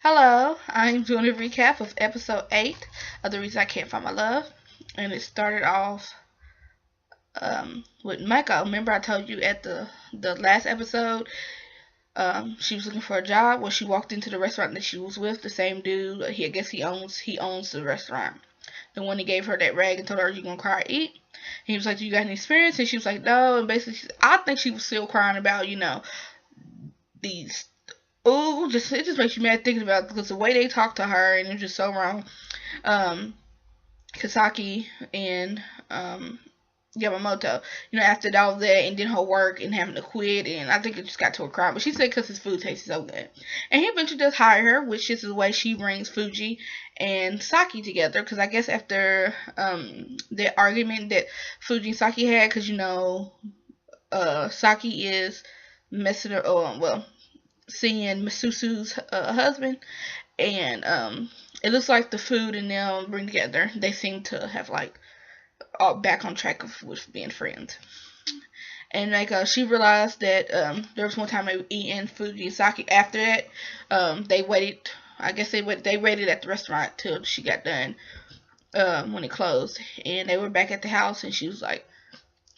Hello, I'm doing a recap of episode 8 of The Reason I Can't Find My Love. And it started off with Mecca. Remember, I told you at the last episode she was looking for a job. Well, she walked into the restaurant that she was with, the same dude. I guess he owns the restaurant. The one that gave her that rag and told her, "You gonna cry or eat?" And he was like, "Do you got any experience?" And she was like, "No." And basically, I think she was still crying about, these. Oh, it just makes you mad thinking about it because the way they talked to her, and it was just so wrong. Um, Kasaki and Yamamoto, after all of that, and then her work and having to quit, and I think it just got to a crime. But she said because his food tastes so good, and he eventually does hire her, which is the way she brings Fuji and Saki together. Because I guess after the argument that Fuji and Saki had, because Saki is messing her. Oh well, seeing Masusu's husband, and it looks like the food and them bring together. They seem to have like all back on track with being friends. And she realized that there was one time they were eating Fuji and Sake. After that, they waited. I guess they waited at the restaurant till she got done when it closed, and they were back at the house. And she was like,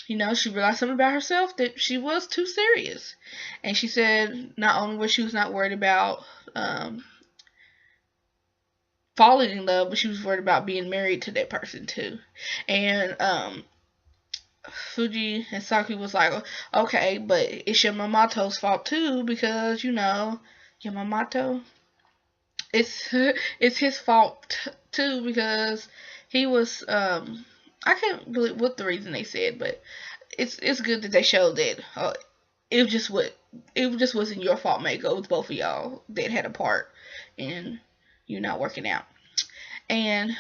she realized something about herself, that she was too serious. And she said not only was she was not worried about falling in love, but she was worried about being married to that person too. And Fuji and Saki was like, okay, but it's Yamamoto's fault too, because Yamamoto, it's it's his fault too, because he was I can't believe what the reason they said, but it's good that they showed that it just wasn't your fault, Mako. It was both of y'all that had a part in you not working out. And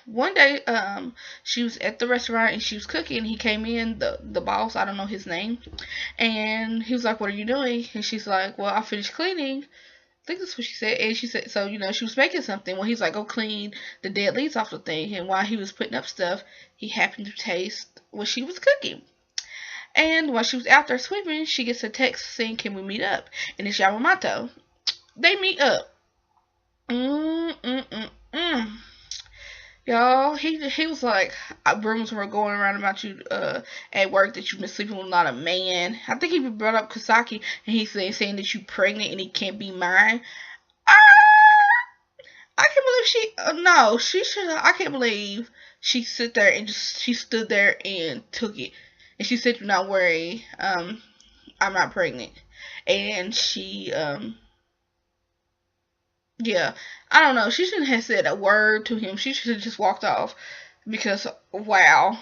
one day, she was at the restaurant and she was cooking. He came in, the boss, I don't know his name, and he was like, "What are you doing?" And she's like, "Well, I finished cleaning." I think that's what she said. And she said, so, she was making something. Well, he's like, "Go clean the dead leaves off the thing." And while he was putting up stuff, he happened to taste what she was cooking. And while she was out there sweeping, she gets a text saying, "Can we meet up?" And it's Yamamoto. They meet up. Mm-mm-mm-mm. Y'all, he was like, rumors were going around about you at work that you've been sleeping with a lot of man. I think he brought up Kasaki, and he's saying that you pregnant and it can't be mine. Ah, I can't believe no, she should. I can't believe she sit there and she stood there and took it, and she said, "Do not worry, I'm not pregnant," and she yeah, I don't know. She shouldn't have said a word to him. She should have just walked off because wow.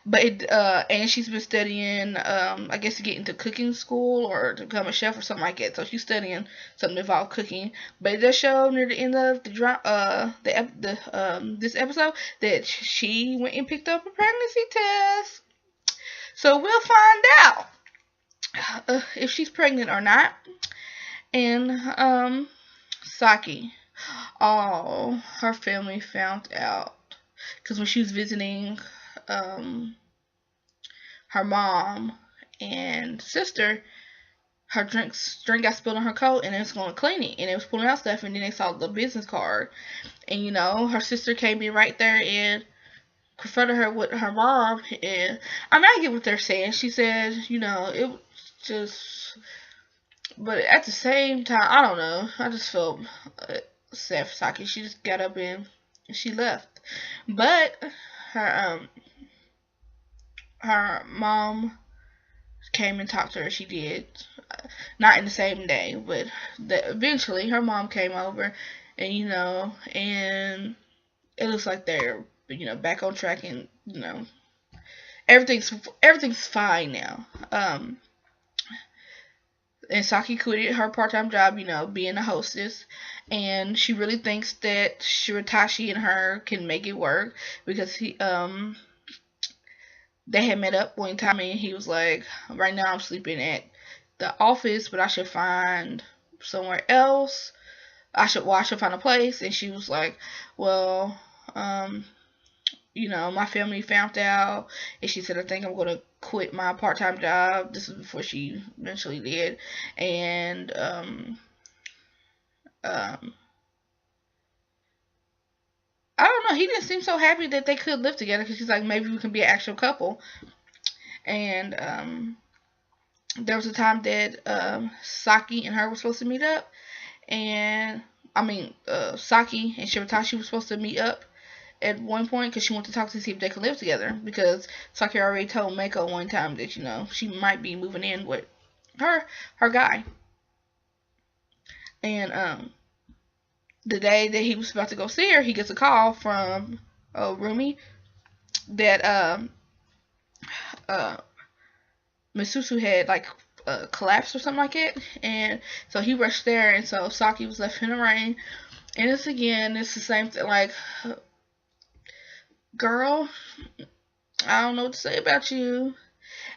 And she's been studying, I guess to get into cooking school or to become a chef or something like that. So she's studying something about cooking. But it does show near the end of this episode that she went and picked up a pregnancy test. So we'll find out if she's pregnant or not. And Saki. Oh, her family found out because when she was visiting um, her mom and sister, her drink got spilled on her coat, and it was going to clean it, and it was pulling out stuff, and then they saw the business card, and her sister came in right there and confronted her with her mom, and I mean I get what they're saying. She said, it was just. But at the same time, I don't know. I just felt sad for Saki. She just got up and she left. But her her mom came and talked to her. She did, not in the same day, but eventually her mom came over, and and it looks like they're back on track, and everything's fine now. And Saki quit her part-time job, being a hostess, and she really thinks that Watashi and her can make it work because they had met up one time, and he was like, "Right now I'm sleeping at the office, but I should find somewhere else. I should find a place." And she was like, "Well, my family found out," and she said, "I think I'm gonna quit my part-time job." This is before she eventually did, and um, I don't know. He didn't seem so happy that they could live together because he's like, maybe we can be an actual couple. And there was a time that Saki and her were supposed to meet up, and Saki and Shibatashi were supposed to meet up at one point because she wanted to talk to see if they could live together. Because Saki already told Mako one time that she might be moving in with her guy, and the day that he was about to go see her, he gets a call from Rumi that uh, Misusu had like collapsed or something like it, and so he rushed there, and so Saki was left in the rain. And it's the same thing. Like, girl, I don't know what to say about you.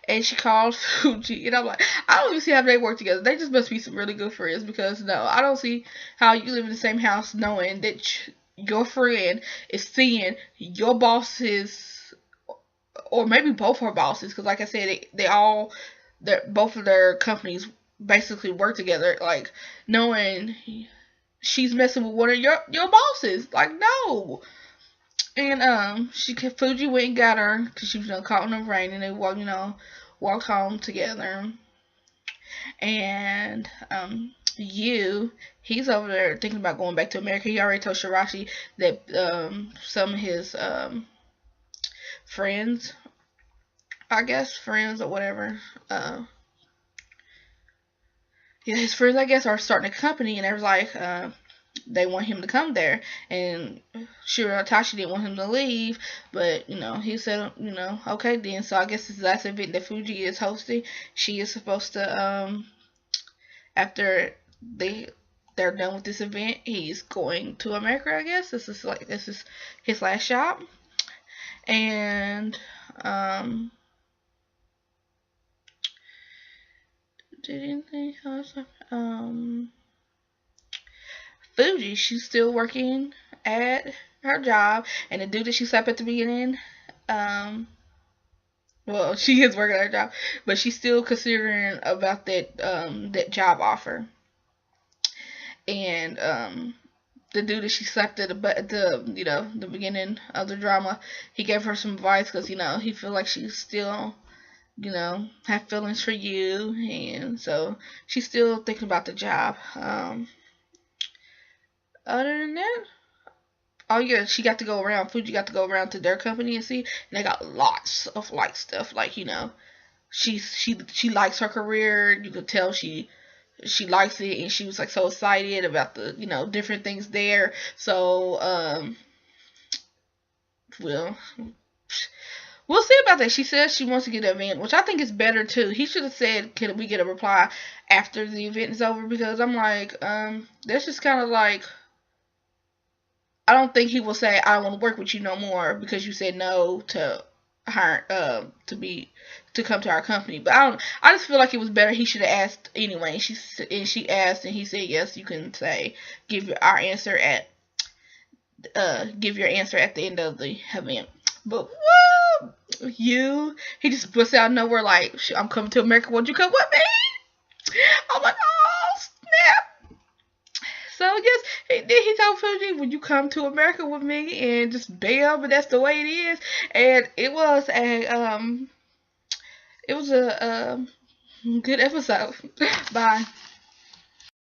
And she called Fuji, and I'm like, I don't even see how they work together. They just must be some really good friends, because no, I don't see how you live in the same house knowing that your friend is seeing your bosses, or maybe both her bosses, because like I said, both of their companies basically work together. Like, knowing she's messing with one of your bosses, like, no. And Fuji went and got her because she was caught in the rain, and they walked home together. And he's over there thinking about going back to America. He already told Shirashi that some of his friends, I guess friends or whatever, his friends, I guess, are starting a company, and they was like, they want him to come there, and Shiratashi didn't want him to leave, but he said, okay then. So I guess this last event that Fuji is hosting, she is supposed to after they're done with this event, he's going to America. I guess this is his last shop, and did anything else? Fuji, she's still working at her job, and the dude that she slept at the beginning, well, she is working at her job, but she's still considering about that job offer. And the dude that she slept at the beginning of the drama, he gave her some advice because he feel like she's still have feelings for you, and so she's still thinking about the job. Other than that, oh yeah, she got to go around. Fuji got to go around to their company and see, and they got lots of like stuff. Like she likes her career. You could tell she likes it, and she was like so excited about the different things there. So well, we'll see about that. She says she wants to get an event, which I think is better too. He should have said, "Can we get a reply after the event is over?" Because I'm like, that's just kind of like, I don't think he will say, "I don't want to work with you no more because you said no to hire to come to our company." But I just feel like it was better. He should have asked anyway. She asked, and he said yes. You can say give your answer at the end of the event. But he just busts out of nowhere like, "I'm coming to America. Won't you come with me?" I'm like, oh snap. So I guess he told Fuji, "Would you come to America with me?" And just bam, and that's the way it is. And it was a good episode. Bye.